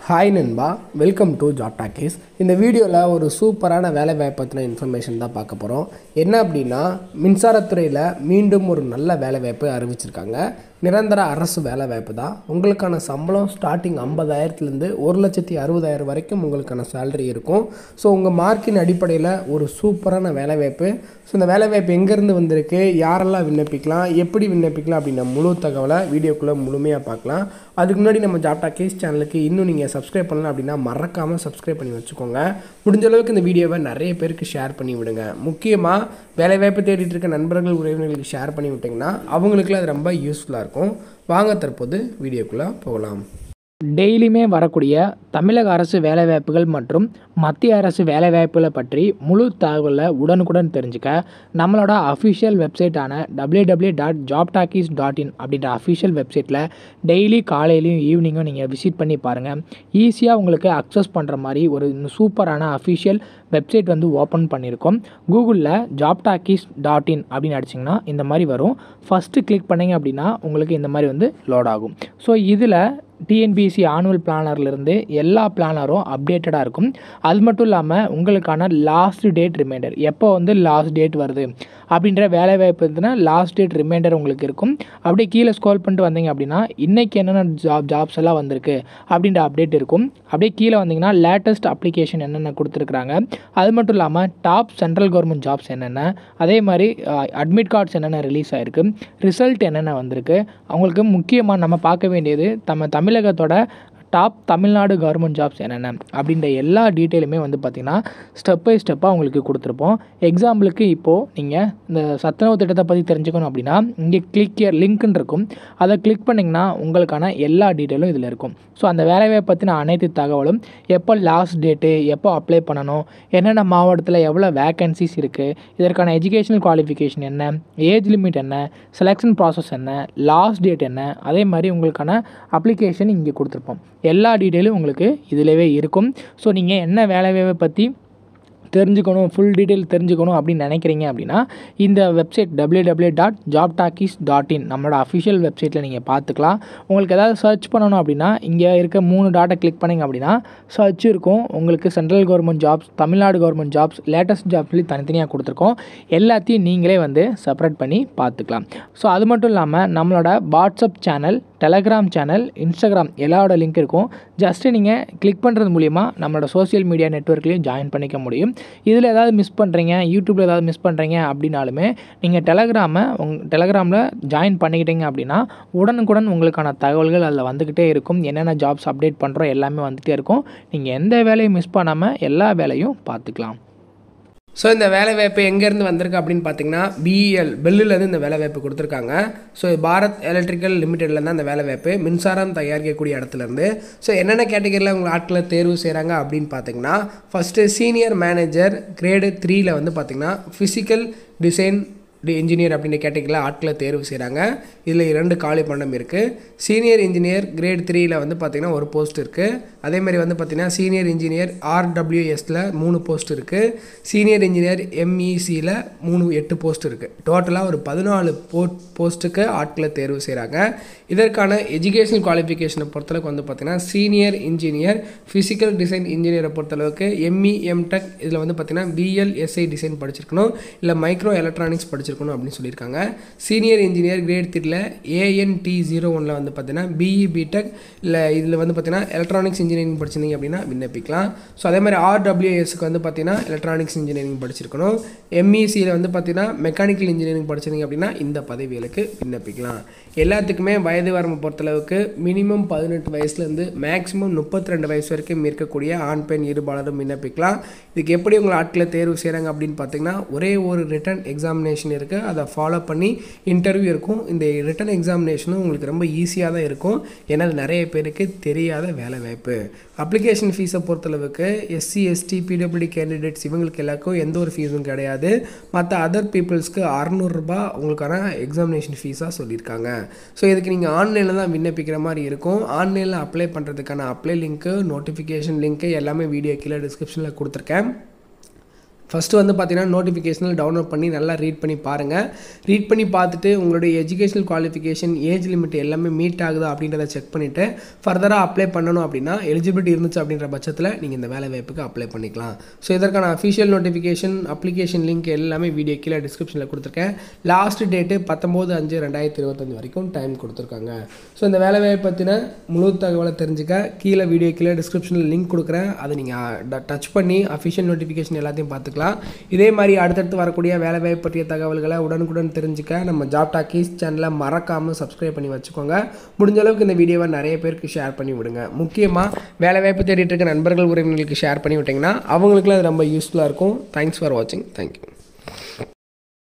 Hi நண்பா, welcome to job talkies. இந்த வீடியோவில் ஒரு சூப்பரான வேலை வாய்ப்பு பற்றின இன்ஃபர்மேஷன் தான் பார்க்க போகிறோம். என்ன அப்படின்னா, மின்சாரத்துறையில் மீண்டும் ஒரு நல்ல வேலை வாய்ப்பு அறிவிச்சிருக்காங்க. நிரந்தர அரசு வேலை வாய்ப்பு தான். உங்களுக்கான சம்பளம் ஸ்டார்டிங் 50,000லேருந்து 1,60,000 வரைக்கும் உங்களுக்கான சேலரி இருக்கும். ஸோ உங்கள் மார்க்கின் அடிப்படையில் ஒரு சூப்பரான வேலை வாய்ப்பு. ஸோ இந்த வேலை வாய்ப்பு எங்கேருந்து வந்திருக்கு, யாரெல்லாம் விண்ணப்பிக்கலாம், எப்படி விண்ணப்பிக்கலாம் அப்படின்ற முழு தகவலை வீடியோக்குள்ளே முழுமையாக பார்க்கலாம். அதுக்கு முன்னாடி நம்ம ஜாப் டாக்கீஸ் சேனலுக்கு இன்னும் நீங்கள் சப்ஸ்கிரைப் பண்ணலாம் அப்படின்னா மறக்காமல் சப்ஸ்கிரைப் பண்ணி வச்சுக்கோங்க. முடிஞ்ச அளவுக்கு இந்த வீடியோவை நிறைய பேருக்கு ஷேர் பண்ணி விடுங்க. முக்கியமாக வேலைவாய்ப்பு தேடிட்டு இருக்க நண்பர்கள் உறவினர்களுக்கு ஷேர் பண்ணி விட்டிங்கன்னா அவங்களுக்குலாம் அது ரொம்ப யூஸ்ஃபுல்லாக இருக்கும். வாங்க தற்போது வீடியோக்குள்ளே போகலாம். டெய்லியுமே வரக்கூடிய தமிழக அரசு வேலைவாய்ப்புகள் மற்றும் மத்திய அரசு வேலைவாய்ப்புகளை பற்றி முழு தகவலை உடனுக்குடன் தெரிஞ்சுக்க நம்மளோட அஃபிஷியல் வெப்சைட்டான www.jobtalkies.in அப்படின்ற அஃபிஷியல் வெப்சைட்டில் டெய்லி காலையிலையும் ஈவினிங்கும் நீங்கள் விசிட் பண்ணி பாருங்கள். ஈஸியாக உங்களுக்கு அக்சஸ் பண்ணுற மாதிரி ஒரு சூப்பரான அஃபிஷியல் வெப்சைட் ஓப்பன் பண்ணியிருக்கோம். கூகுளில் jobtalkies.in அப்படின்னு அடிச்சிங்கன்னா இந்த மாதிரி வரும். ஃபஸ்ட்டு கிளிக் பண்ணிங்க அப்படின்னா உங்களுக்கு இந்த மாதிரி லோட் ஆகும். ஸோ இதில் டிஎன்பிஎஸ்சி ஆனுவல் பிளானர்லேருந்து எல்லா பிளானரும் அப்டேட்டடாக இருக்கும். அது மட்டும் இல்லாமல் உங்களுக்கான லாஸ்ட் டேட் ரிமைண்டர், எப்போ லாஸ்ட் டேட் வருது அப்படின்ற வேலைவாய்ப்பு இருந்துன்னா லாஸ்ட் டேட் ரிமைண்டர் உங்களுக்கு இருக்கும். அப்படியே கீழே ஸ்க்ரோல் பண்ணிட்டு வந்தீங்க அப்படின்னா இன்றைக்கி என்னென்ன ஜாப்ஸ் எல்லாம் வந்திருக்கு அப்படின்ற அப்டேட் இருக்கும். அப்படியே கீழே வந்தீங்கன்னா லேட்டஸ்ட் அப்ளிகேஷன் என்னென்ன கொடுத்துருக்குறாங்க, அது மட்டும் இல்லாமல் டாப் சென்ட்ரல் கவர்மெண்ட் ஜாப்ஸ் என்னென்ன, அதே மாதிரி அட்மிட் கார்ட்ஸ் என்னென்ன ரிலீஸ் ஆகிருக்கு, ரிசல்ட் என்னென்ன வந்திருக்கு. அவங்களுக்கு முக்கியமாக நம்ம பார்க்க வேண்டியது தமிழகத்தோட டாப் தமிழ்நாடு கவர்மெண்ட் ஜாப்ஸ் என்னென்ன அப்படின்ற எல்லா டீட்டெயிலுமே பார்த்திங்கன்னா ஸ்டெப் பை ஸ்டெப்பாக உங்களுக்கு கொடுத்துருப்போம். எக்ஸாம்பிளுக்கு இப்போது நீங்கள் இந்த சத்துணவு திட்டத்தை பற்றி தெரிஞ்சுக்கணும் அப்படின்னா இங்கே கிளிக் ஹியர் லிங்க்னு இருக்கும். அதை கிளிக் பண்ணிங்கன்னா உங்களுக்கான எல்லா டீட்டெயிலும் இதில் இருக்கும். ஸோ அந்த வேலையை பற்றின அனைத்து தகவலும், எப்போ லாஸ்ட் டேட்டு, எப்போ அப்ளை பண்ணணும், என்னென்ன மாவட்டத்தில் எவ்வளோ வேக்கன்சிஸ் இருக்குது, இதற்கான எஜுகேஷனல் குவாலிஃபிகேஷன் என்ன, ஏஜ் லிமிட் என்ன, செலெக்ஷன் ப்ராசஸ் என்ன, லாஸ்ட் டேட் என்ன, அதே மாதிரி உங்களுக்கான அப்ளிகேஷன் இங்கே கொடுத்துருப்போம். எல்லா டீட்டெயிலும் உங்களுக்கு இதிலவே இருக்கும். ஸோ நீங்கள் என்ன வேலைவாய்ப்பை பற்றி தெரிஞ்சுக்கணும், ஃபுல் டீட்டெயில் தெரிஞ்சுக்கணும் அப்படின்னு நினைக்கிறீங்க அப்படின்னா இந்த வெப்சைட் www.jobtalkies.in நம்மளோட அஃபிஷியல் வெப்சைட்டில் நீங்கள் பார்த்துக்கலாம். உங்களுக்கு ஏதாவது சர்ச் பண்ணணும் அப்படின்னா இங்கே இருக்க 3 டாட்டை கிளிக் பண்ணிங்க அப்படின்னா சர்ச் இருக்கும். உங்களுக்கு central government jobs, Tamil Nadu government jobs, latest jobs சொல்லி தனித்தனியாக கொடுத்துருக்கோம். எல்லாத்தையும் நீங்களே செப்பரேட் பண்ணி பார்த்துக்கலாம். ஸோ அது மட்டும் இல்லாமல் நம்மளோட WhatsApp channel, Telegram channel, Instagram எல்லாரோட லிங்க் இருக்கும். ஜஸ்ட்டு நீங்கள் கிளிக் பண்ணுறது மூலிமா நம்மளோட சோஷியல் மீடியா நெட்வொர்க்லேயும் ஜாயின் பண்ணிக்க முடியும். இதில் ஏதாவது மிஸ் பண்ணுறீங்க, யூடியூப்பில் ஏதாவது மிஸ் பண்ணுறீங்க அப்படின்னாலுமே நீங்கள் டெலகிராமில் ஜாயின் பண்ணிக்கிட்டீங்க அப்படின்னா உடனுக்குடன் உங்களுக்கான தகவல்கள் அதில் வந்துக்கிட்டே இருக்கும். என்னென்ன ஜாப்ஸ் அப்டேட் பண்ணுறோம் எல்லாமே வந்துகிட்டே இருக்கும். நீங்கள் எந்த வேலையும் மிஸ் பண்ணாமல் எல்லா வேலையும் பார்த்துக்கலாம். ஸோ இந்த வேலைவாய்ப்பு எங்கேருந்து வந்திருக்கு அப்படின்னு பார்த்தீங்கன்னா பெல்லுலேருந்து இந்த வேலைவாய்ப்பு கொடுத்துருக்காங்க. ஸோ பாரத் எலக்ட்ரிக்கல் லிமிடெட்லேருந்து தான் இந்த வேலைவாய்ப்பு, மின்சாரம் தயாரிக்கக்கூடிய இடத்துலேருந்து. ஸோ என்னென்ன கேட்டகரியில் உங்கள் ஆட்களை தேர்வு செய்கிறாங்க அப்படின்னு பார்த்தீங்கன்னா, ஃபஸ்ட்டு சீனியர் மேனேஜர் கிரேடு 3ல் பார்த்தீங்கன்னா ஃபிசிக்கல் டிசைன் இன்ஜினியர் அப்படின்ற கேட்டகரியில் ஆட்களை தேர்வு செய்கிறாங்க. இதில் 2 காலி பண்டம் இருக்குது. சீனியர் இன்ஜினியர் கிரேட் 3ல் பார்த்திங்கன்னா ஒரு போஸ்ட் இருக்குது. அதேமாதிரி பார்த்திங்கன்னா சீனியர் இன்ஜினியர் RWSல 3 போஸ்ட் இருக்குது. சீனியர் இன்ஜினியர் MECயில் 8 போஸ்ட் இருக்குது. டோட்டலாக ஒரு 14 போஸ்ட்டுக்கு ஆட்களை தேர்வு செய்கிறாங்க. இதற்கான எஜுகேஷனல் குவாலிஃபிகேஷனை பொறுத்தளவுக்கு பார்த்திங்கன்னா சீனியர் இன்ஜினியர் ஃபிசிக்கல் டிசைன் இன்ஜினியரை பொறுத்தளவுக்கு ME MTech இதில் பார்த்திங்கன்னா VLSI டிசைன் படிச்சிருக்கணும், இல்லை மைக்ரோ எலக்ட்ரானிக்ஸ் படிச்சிருக்கணும் அப்படின்னு சொல்லியிருக்காங்க. சீனியர் இன்ஜினியர் கிரேட் 3ல ANT01ல் பார்த்தீங்கன்னா BE BTech இல்லை இதில் பார்த்தீங்கன்னா எலக்ட்ரானிக்ஸ் இன்ஜினியரிங் படிச்சிருந்தீங்க அப்படின்னா விண்ணப்பிக்கலாம். ஸோ அதே மாதிரி RWSக்கு பார்த்தீங்கன்னா எலக்ட்ரானிக்ஸ் இன்ஜினியரிங் படிச்சிருக்கணும். MECயில் பார்த்தீங்கன்னா மெக்கானிக்கல் இன்ஜினியரிங் படிச்சிருந்தீங்க அப்படின்னா இந்த பதவிகளுக்கு விண்ணப்பிக்கலாம். எல்லாத்துக்குமே வயது வரம்பு பொறுத்தளவுக்கு மினிமம் 18 வயசுலேருந்து மேக்ஸிமம் 32 வயசு வரைக்கும் இருக்கக்கூடிய ஆண் பெண் இருபாலரும் விண்ணப்பிக்கலாம். இதுக்கு எப்படி உங்களை ஆட்களை தேர்வு செய்கிறாங்க அப்படின்னு பார்த்தீங்கன்னா ஒரே ஒரு ரிட்டன் எக்ஸாமினேஷன் இருக்குது. அதை ஃபாலோ பண்ணி இன்டர்வியூ இருக்கும். இந்த ரிட்டன் எக்ஸாமினேஷனும் உங்களுக்கு ரொம்ப ஈஸியாக தான் இருக்கும். ஏன்னா அது நிறைய பேருக்கு தெரியாத வேலை வாய்ப்பு. அப்ளிகேஷன் ஃபீஸை பொறுத்தளவுக்கு SC ST PWD கேண்டிடேட்ஸ் இவங்களுக்கு எல்லாருக்கும் எந்த ஒரு ஃபீஸும் கிடையாது. மற்ற அதர் பீப்புள்ஸ்க்கு 600 ரூபாய் உங்களுக்கான எக்ஸாமினேஷன் ஃபீஸாக சொல்லியிருக்காங்க. ஸோ இதுக்கு நீங்கள் ஆன்லைனில் தான் விண்ணப்பிக்கிற மாதிரி இருக்கும். ஆன்லைனில் அப்ளை பண்ணுறதுக்கான அப்ளை லிங்க்கு, நோட்டிஃபிகேஷன் லிங்க்கு எல்லாமே வீடியோ கீழே டிஸ்கிரிப்ஷனில் கொடுத்துருக்கேன். ஃபஸ்ட்டு வந்து பார்த்தீங்கன்னா நோட்டிஃபிகேஷனில் டவுன்லோட் பண்ணி நல்லா ரீட் பண்ணி பாருங்கள். ரீட் பண்ணி பார்த்துட்டு உங்களுடைய எஜுகேஷனல் குவாலிஃபிகேஷன் ஏஜ் லிமிட் எல்லாமே மீட் ஆகுதா அப்படின்றத செக் பண்ணிவிட்டு ஃபர்தராக அப்ளை பண்ணணும் அப்படின்னா எலிஜிபிலிட்டி இருந்துச்சு அப்படின்ற பட்சத்தில் நீங்கள் இந்த வேலை வாய்ப்புக்கு அப்ளை பண்ணிக்கலாம். ஸோ இதற்கான அஃபிஷியல் நோட்டிஃபிகேஷன் அப்ளிகேஷன் லிங்க் எல்லாமே வீடியோ கீழே டிஸ்கிரிப்ஷனில் கொடுத்துருக்கேன். லாஸ்ட் டேட்டு 19/5/2025 வரைக்கும் டைம் கொடுத்துருக்காங்க. ஸோ இந்த வேலை வாய்ப்பு பற்றின முழு தகவலை தெரிஞ்சுக்க கீழே வீடியோ கீழே டிஸ்கிரிப்ஷனில் லிங்க் கொடுக்குறேன். அதை நீங்கள் டச் பண்ணி அஃபிஷியல் நோட்டிஃபிகேஷன் எல்லாத்தையும் பார்த்துக்கலாம். இதே மாதிரி அடுத்தடுத்து வரக்கூடிய வேலைவாய்ப்பு பற்றிய தகவல்களை உடனுக்குடன் தெரிஞ்சுக்க நம்ம ஜாப் டாக்கீஸ் சேனலை மறக்காமல் சப்ஸ்கிரைப் பண்ணி வச்சுக்கோங்க. முடிஞ்ச அளவுக்கு இந்த வீடியோவை நிறைய பேருக்கு ஷேர் பண்ணி விடுங்க. முக்கியமாக வேலைவாய்ப்பு தேடிட்டு இருக்க நண்பர்கள் உறவினர்களுக்கு ஷேர் பண்ணி விட்டிங்கன்னா அவங்களுக்குலாம் அது ரொம்ப யூஸ்ஃபுல்லாக இருக்கும். தேங்க்ஸ் ஃபார் வாட்சிங். தேங்க்யூ.